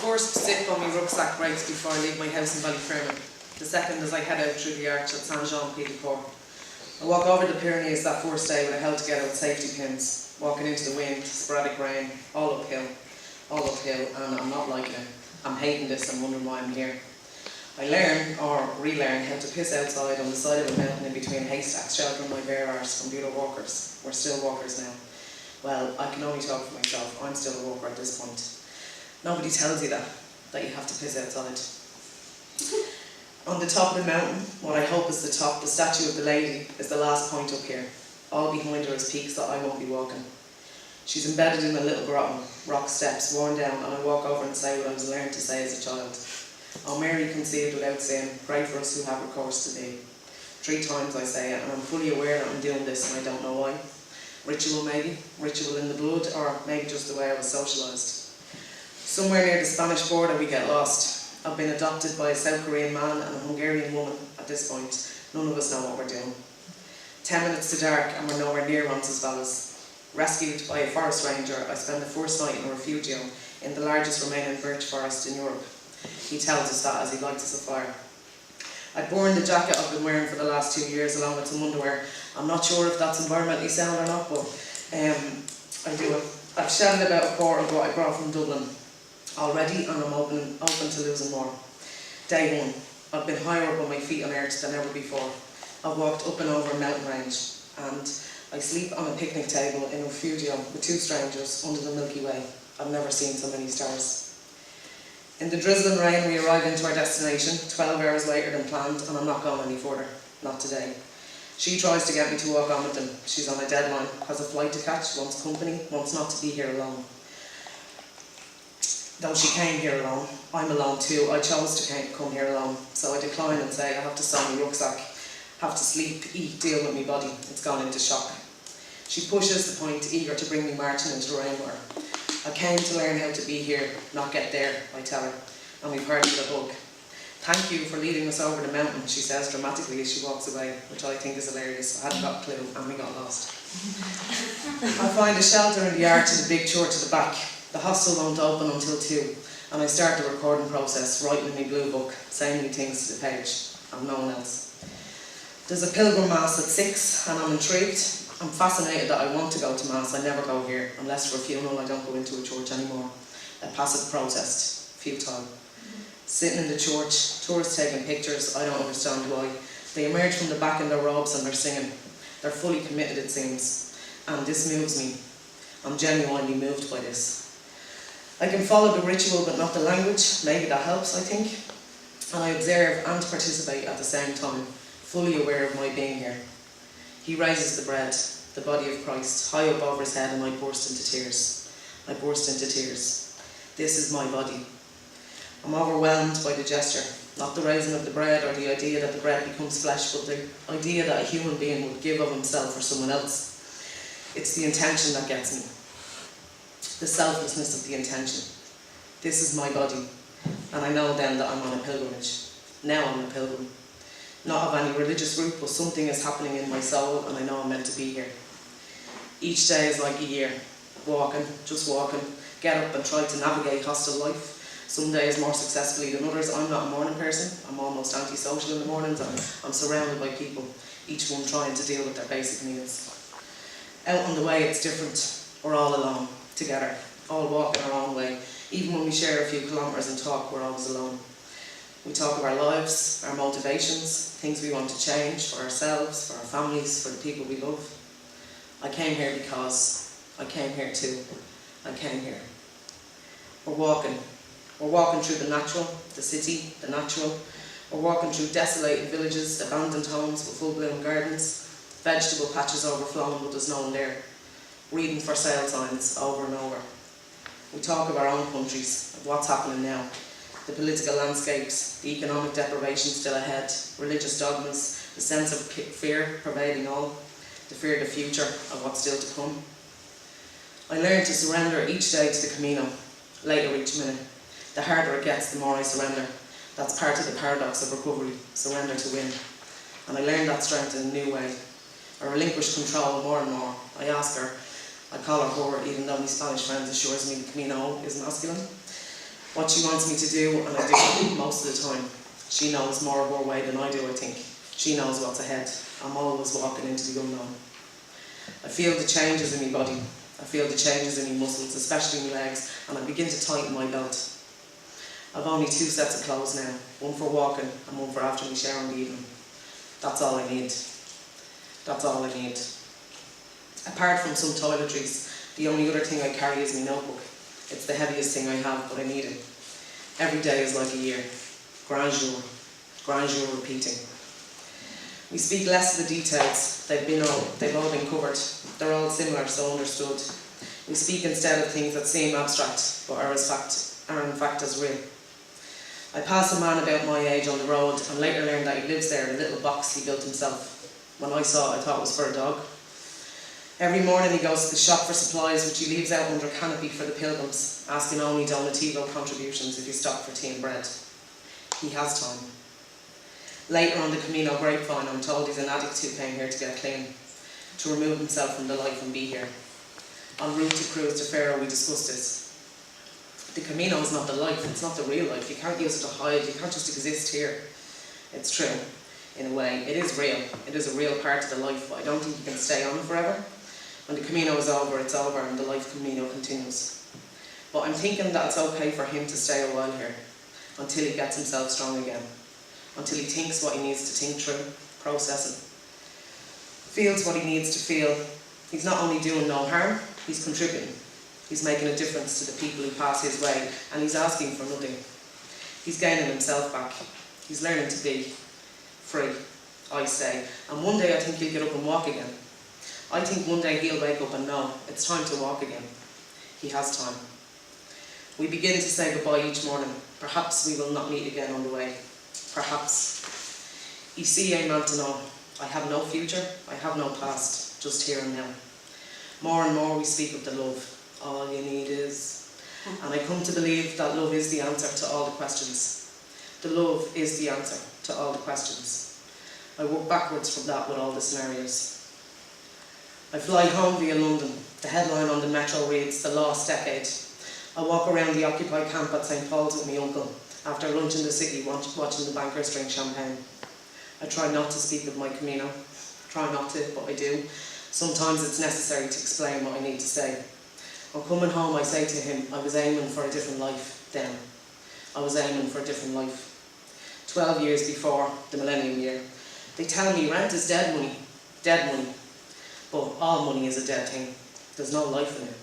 first sip on my rucksack breaks before I leave my house in Ballyfermot. The second as I head out through the arch at Saint-Jean-Pied-de-Port. I walk over the Pyrenees that first day with a held together with safety pins, walking into the wind, sporadic rain, all uphill, and I'm not liking it. I'm hating this and wondering why I'm here. I learn, or relearn, how to piss outside on the side of a mountain in between haystacks, sheltering my bare arse from the other walkers. We're still walkers now. Well, I can only talk for myself. I'm still a walker at this point. Nobody tells you that you have to piss outside. On the top of the mountain, what I hope is the top, the statue of the lady, is the last point up here. All behind her is peaks that I won't be walking. She's embedded in a little grotto, rock steps, worn down, and I walk over and say what I was learned to say as a child. Oh, Mary conceived without sin, pray for us who have recourse to thee. 3 times I say it, and I'm fully aware that I'm doing this and I don't know why. Ritual maybe, ritual in the blood, or maybe just the way I was socialised. Somewhere near the Spanish border we get lost. I've been adopted by a South Korean man and a Hungarian woman at this point. None of us know what we're doing. 10 minutes to dark and we're nowhere near Roncesvalles. Rescued by a forest ranger, I spend the first night in a refugio in the largest remaining birch forest in Europe. He tells us that as he lights us a fire. I'd worn the jacket I've been wearing for the last 2 years along with some underwear. I'm not sure if that's environmentally sound or not, but I do it. I've shedded about a quarter of what I brought from Dublin already, and I'm open to losing more. Day 1, I've been higher up on my feet on earth than ever before. I've walked up and over a mountain range, and I sleep on a picnic table in a refugio with 2 strangers under the Milky Way. I've never seen so many stars. In the drizzling rain, we arrive into our destination, 12 hours later than planned, and I'm not going any further. Not today. She tries to get me to walk on with them. She's on a deadline, has a flight to catch, wants company, wants not to be here alone. Though she came here alone, I'm alone too. I chose to come here alone, so I decline and say I have to sew my rucksack, have to sleep, eat, deal with my body. It's gone into shock. She pushes the point, eager to bring me marching into the rain with her. I came to learn how to be here, not get there, I tell her, and we've heard the hug. Thank you for leading us over the mountain, she says dramatically as she walks away, which I think is hilarious. I hadn't got a clue, and we got lost. I find a shelter in the arch of the big church at the back. The hostel won't open until 2, and I start the recording process, writing in my blue book, saying me things to the page, and no one else. There's a pilgrim mass at 6, and I'm intrigued. I'm fascinated that I want to go to mass. I never go here, unless for a funeral. I don't go into a church anymore. A passive protest, futile. Sitting in the church, tourists taking pictures, I don't understand why. They emerge from the back in their robes and they're singing. They're fully committed, it seems, and this moves me. I'm genuinely moved by this. I can follow the ritual but not the language. Maybe that helps, I think. And I observe and participate at the same time, fully aware of my being here. He raises the bread, the body of Christ, high up over his head, and I burst into tears. I burst into tears. This is my body. I'm overwhelmed by the gesture, not the raising of the bread or the idea that the bread becomes flesh, but the idea that a human being would give of himself for someone else. It's the intention that gets me. The selflessness of the intention. This is my body, and I know then that I'm on a pilgrimage. Now I'm a pilgrim. Not of any religious root, but something is happening in my soul, and I know I'm meant to be here. Each day is like a year. Walking, just walking, get up and try to navigate hostel life. Some days more successfully than others. I'm not a morning person. I'm almost antisocial in the mornings. I'm surrounded by people, each one trying to deal with their basic needs. Out on the way, it's different. We're all alone, together, all walking our own way. Even when we share a few kilometres and talk, we're always alone. We talk of our lives, our motivations, things we want to change for ourselves, for our families, for the people we love. I came here because I came here too. I came here. We're walking. We're walking through the natural, the city, the natural. We're walking through desolated villages, abandoned homes with full-blown gardens, vegetable patches overflowing but there's no one there. Reading for sale signs over and over. We talk of our own countries, of what's happening now, the political landscapes, the economic deprivation still ahead, religious dogmas, the sense of fear pervading all, the fear of the future, of what's still to come. I learned to surrender each day to the Camino, later each minute. The harder it gets, the more I surrender. That's part of the paradox of recovery, surrender to win. And I learned that strength in a new way. I relinquish control more and more. I ask her, I call her, even though my Spanish friends assures me the Camino is masculine. what she wants me to do, and I do most of the time. She knows more of her way than I do, I think. She knows what's ahead. I'm always walking into the unknown. I feel the changes in my body. I feel the changes in my muscles, especially my legs, and I begin to tighten my belt. I've only 2 sets of clothes now, one for walking and one for after my shower in the evening. That's all I need. That's all I need. Apart from some toiletries, the only other thing I carry is my notebook. It's the heaviest thing I have, but I need it. Every day is like a year. Grand jour repeating. We speak less of the details. They've all been covered. They're all similar, so understood. We speak instead of things that seem abstract, but are in fact as real. I passed a man about my age on the road and later learned that he lives there in a little box he built himself. When I saw it, I thought it was for a dog. Every morning he goes to the shop for supplies, which he leaves out under a canopy for the pilgrims, asking only donativo contributions if you stop for tea and bread. He has time. Later on the Camino grapevine, I'm told he's an addict who came here to get clean, to remove himself from the life and be here. En route to cruise to Faro, we discussed this. The Camino is not the life, it's not the real life. You can't use it to hide, you can't just exist here. It's true, in a way. It is real. It is a real part of the life, but I don't think you can stay on forever. When the Camino is over, it's over and the life Camino continues. But I'm thinking that it's okay for him to stay a while here, until he gets himself strong again. Until he thinks what he needs to think through, processing. Feels what he needs to feel. He's not only doing no harm, he's contributing. He's making a difference to the people who pass his way, and he's asking for nothing. He's gaining himself back. He's learning to be free, I say. And one day I think he'll get up and walk again. I think one day he'll wake up and know it's time to walk again. He has time. We begin to say goodbye each morning. Perhaps we will not meet again on the way. Perhaps. Ici est maintenant. I have no future, I have no past, just here and now. More and more we speak of the love. All you need is. And I come to believe that love is the answer to all the questions. The love is the answer to all the questions. I work backwards from that with all the scenarios. I fly home via London. The headline on the Metro reads, The Lost Decade. I walk around the occupied camp at St. Paul's with my uncle, after lunch in the city watching the bankers drink champagne. I try not to speak of my Camino. Try not to, but I do. Sometimes it's necessary to explain what I need to say. On coming home, I say to him, I was aiming for a different life then. I was aiming for a different life. 12 years before the millennium year. They tell me rent is dead money. Dead money. But all money is a dead thing. There's no life in it.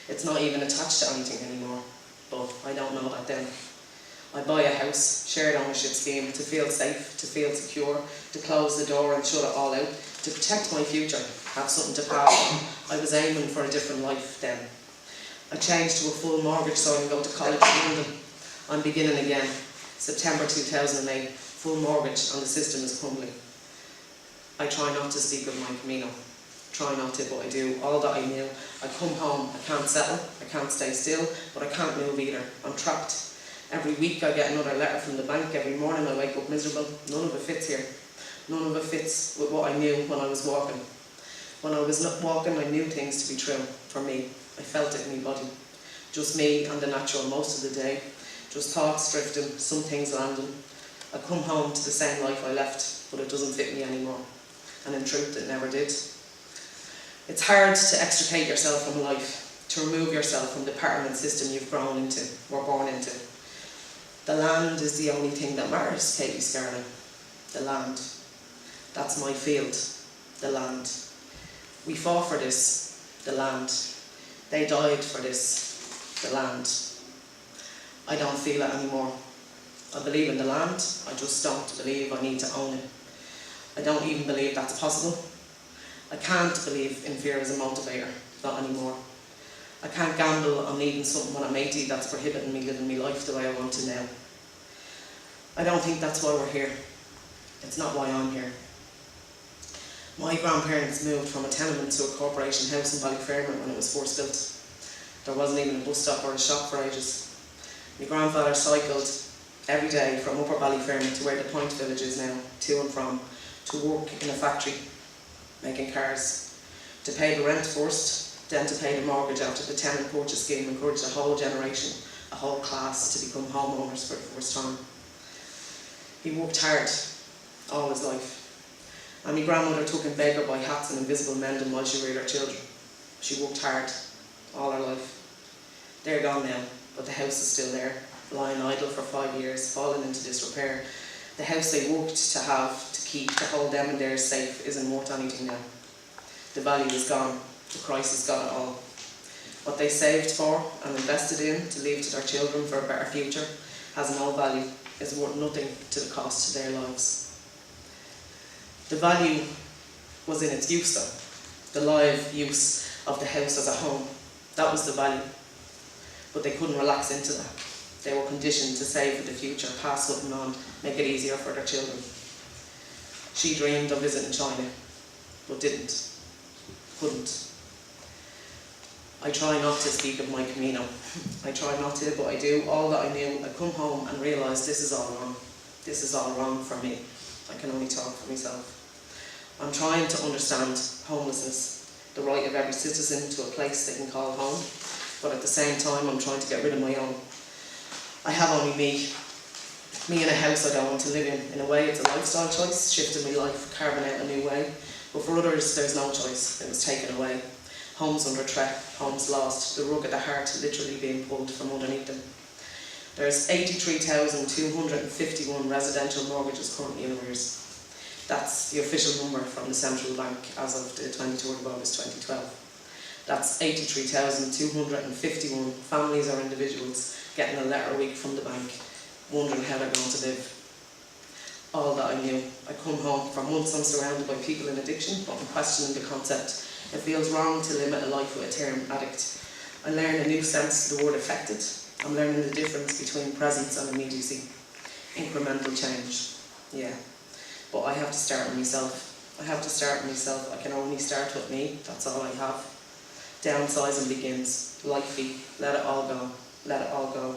It's not even attached to anything anymore. But I don't know that then. I buy a house, shared ownership scheme, to feel safe, to feel secure, to close the door and shut it all out, to protect my future, have something to pass on. I was aiming for a different life then. I changed to a full mortgage so I can go to college in London. I'm beginning again. September 2008, full mortgage and the system is crumbling. I try not to speak of my Camino. Try not to, but I do. All that I knew. I come home, I can't settle, I can't stay still, but I can't move either. I'm trapped. Every week I get another letter from the bank. Every morning I wake up miserable. None of it fits here. None of it fits with what I knew when I was walking. When I was not walking, I knew things to be true for me. I felt it in my body. Just me and the natural most of the day. Just thoughts drifting, some things landing. I come home to the same life I left, but it doesn't fit me anymore. And in truth, it never did. It's hard to extricate yourself from life, to remove yourself from the pattern and system you've grown into, or born into. The land is the only thing that matters, Katie Scarlett. The land. That's my field. The land. We fought for this. The land. They died for this. The land. I don't feel it anymore. I believe in the land. I just don't believe I need to own it. I don't even believe that's possible. I can't believe in fear as a motivator. Not anymore. I can't gamble on needing something when I'm 80 that's prohibiting me living my life the way I want to now. I don't think that's why we're here. It's not why I'm here. My grandparents moved from a tenement to a corporation house in Ballyfermot when it was first built. There wasn't even a bus stop or a shop for ages. My grandfather cycled every day from Upper Ballyfermot to where the Point Village is now, to and from, to work in a factory, making cars. To pay the rent first, then to pay the mortgage after the tenant purchase scheme encouraged a whole generation a whole class to become homeowners for the first time. He worked hard all his life. And my grandmother took him beggar by hats and invisible mending while she reared her children. She worked hard all her life. They're gone now, but the house is still there, lying idle for 5 years, fallen into disrepair. The house they worked to have, to keep, to hold them and theirs safe, isn't worth anything now. The value is gone. The crisis got it all. What they saved for and invested in to leave to their children for a better future has no value, is worth nothing to the cost to their lives. The value was in its use though, the live use of the house as a home. That was the value. But they couldn't relax into that. They were conditioned to save for the future, pass something on, make it easier for their children. She dreamed of visiting China, but didn't, couldn't. I try not to speak of my Camino. I try not to, but I do. All that I knew, I come home and realise this is all wrong. This is all wrong for me. I can only talk for myself. I'm trying to understand homelessness, the right of every citizen to a place they can call home, but at the same time I'm trying to get rid of my own. I have only me in a house I don't want to live in. In a way it's a lifestyle choice, shifting my life, carving out a new way, but for others there's no choice, it was taken away. Homes under threat, homes lost, the rug at the heart literally being pulled from underneath them. There's 83,251 residential mortgages currently in arrears. That's the official number from the central bank as of the 23rd of August 2012. That's 83,251 families or individuals getting a letter a week from the bank, wondering how they're going to live. All that I knew. I come home. For months I'm surrounded by people in addiction, but I'm questioning the concept. It feels wrong to limit a life with a term addict. I learn a new sense to the word affected. I'm learning the difference between presence and immediacy. Incremental change. Yeah. But I have to start with myself. I have to start with myself. I can only start with me. That's all I have. Downsizing begins. Lightly. Let it all go. Let it all go.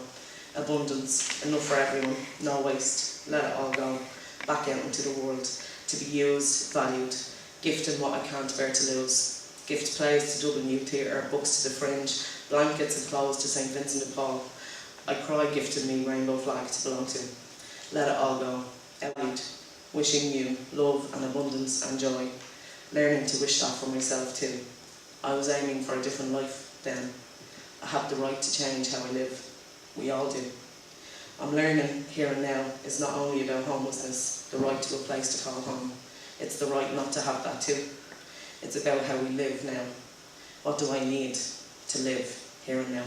Abundance. Enough for everyone. No waste. Let it all go. Back out into the world. To be used, valued. Gifting what I can't bear to lose. Gift plays to Dublin Youth Theatre, books to the Fringe, blankets and clothes to St Vincent de Paul. I cry gifted me rainbow flag to belong to. Let it all go. Outward. Wishing you love and abundance and joy. Learning to wish that for myself too. I was aiming for a different life then. I have the right to change how I live. We all do. I'm learning here and now is not only about homelessness, the right to a place to call home. It's the right not to have that too. It's about how we live now. What do I need to live here and now?